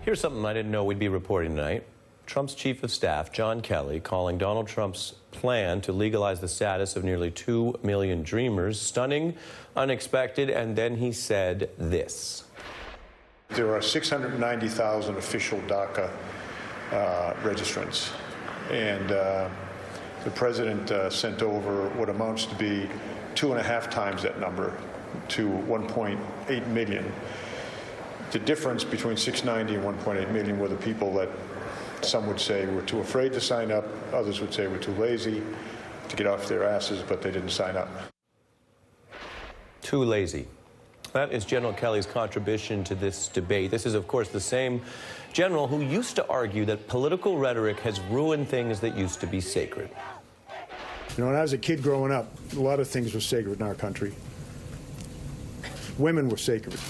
Here's something I didn't know we'd be reporting tonight. Trump's chief of staff, John Kelly, calling Donald Trump's plan to legalize the status of nearly 2 million Dreamers stunning, unexpected, and then he said this. There are 690,000 official DACA registrants, and the president sent over what amounts to be 2.5 times that number to 1.8 million. The difference between 690 and 1.8 million were the people that some would say were too afraid to sign up, others would say were too lazy to get off their asses, but they didn't sign up. Too lazy. That is General Kelly's contribution to this debate. This is, of course, the same general who used to argue that political rhetoric has ruined things that used to be sacred. You know, when I was a kid growing up, a lot of things were sacred in our country. Women were sacred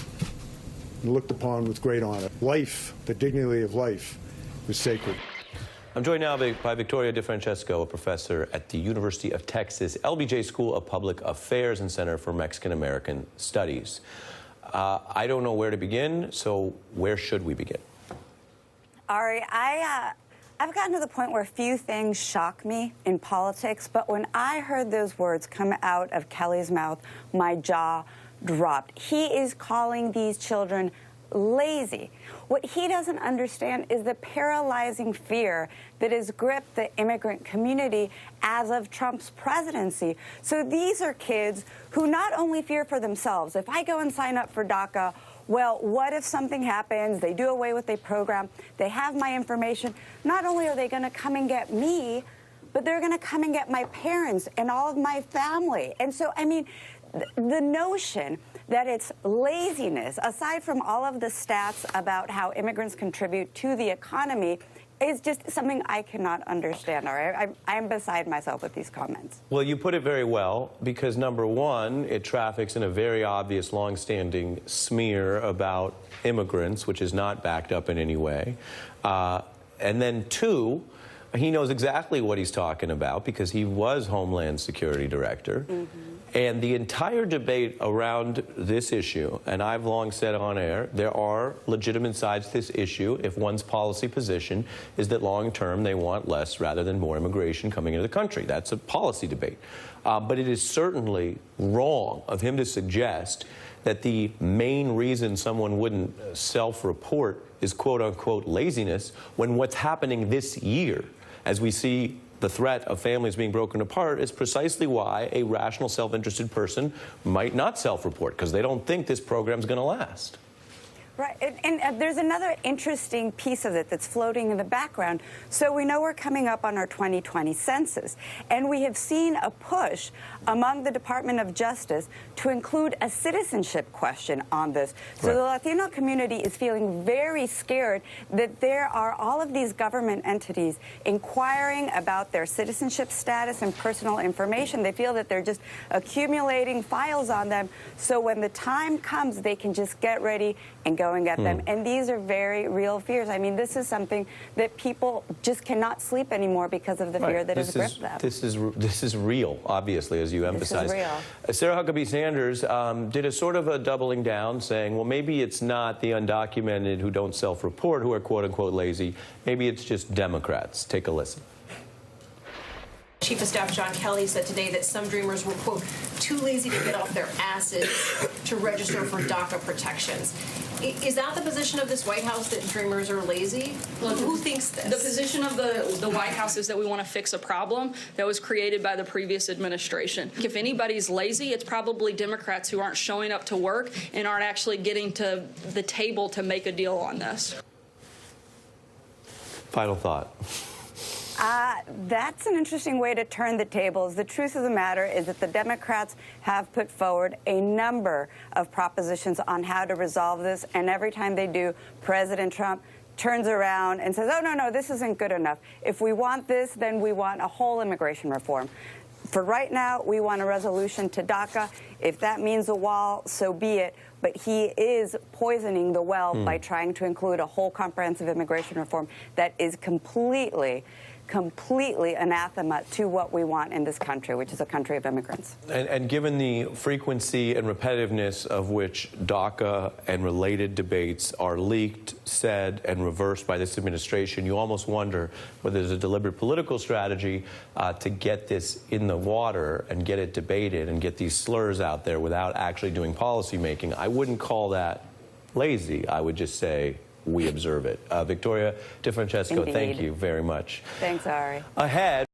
and looked upon with great honor. Life, the dignity of life, was sacred. I'm joined now by Victoria DeFrancesco, a professor at the University of Texas, LBJ School of Public Affairs and Center for Mexican-American Studies. I don't know where to begin, so where should we begin? Ari, I've gotten to the point where few things shock me in politics, but when I heard those words come out of Kelly's mouth, my jaw dropped. He is calling these children lazy. What he doesn't understand is the paralyzing fear that has gripped the immigrant community as of Trump's presidency. So these are kids who not only fear for themselves. If I go and sign up for DACA, well, what if something happens? They do away with their program. They have my information. Not only are they going to come and get me, but they're going to come and get my parents and all of my family. And so, I mean, the notion that it's laziness, aside from all of the stats about how immigrants contribute to the economy, is just something I cannot understand. All right? I'm beside myself with these comments. Well, you put it very well, because number one, it traffics in a very obvious, long-standing smear about immigrants, which is not backed up in any way. And then two, he knows exactly what he's talking about because he was Homeland Security Director. And the entire debate around this issue, and I've long said on air, there are legitimate sides to this issue if one's policy position is that long-term they want less rather than more immigration coming into the country. That's a policy debate. But it is certainly wrong of him to suggest that the main reason someone wouldn't self-report is quote-unquote laziness, when what's happening this year, as we see the threat of families being broken apart, is precisely why a rational, self-interested person might not self-report, because they don't think this program's going to last. Right, and there's another interesting piece of it that's floating in the background. So we know we're coming up on our 2020 census, and we have seen a push among the Department of Justice to include a citizenship question on this. So the Latino community is feeling very scared that there are all of these government entities inquiring about their citizenship status and personal information. They feel that they're just accumulating files on them, so when the time comes, they can just get ready and go and get them. And these are very real fears. I mean, this is something that people just cannot sleep anymore because of the fear that has gripped them. This is real, obviously, as you emphasize. This is real. Sarah Huckabee Sanders did a sort of a doubling down, saying, well, maybe it's not the undocumented who don't self-report who are quote-unquote lazy. Maybe it's just Democrats. Take a listen. Chief of Staff John Kelly said today that some Dreamers were, quote, too lazy to get off their asses to register for DACA protections. Is that the position of this White House, that Dreamers are lazy? Who thinks this? The position of the White House is that we want to fix a problem that was created by the previous administration. If anybody's lazy, it's probably Democrats who aren't showing up to work and aren't actually getting to the table to make a deal on this. Final thought. That's an interesting way to turn the tables. The truth of the matter is that the Democrats have put forward a number of propositions on how to resolve this, and every time they do, President Trump turns around and says, oh, no, this isn't good enough. If we want this, then we want a whole immigration reform. For right now, we want a resolution to DACA. If that means a wall, so be it. But he is poisoning the well by trying to include a whole comprehensive immigration reform that is completely completely anathema to what we want in this country, which is a country of immigrants. And given the frequency and repetitiveness of which DACA and related debates are leaked, said, and reversed by this administration, you almost wonder whether there's a deliberate political strategy to get this in the water and get it debated and get these slurs out there without actually doing policy making. I wouldn't call that lazy. I would just say we observe it. Victoria DeFrancesco, thank you very much. Thanks, Ari. Ahead.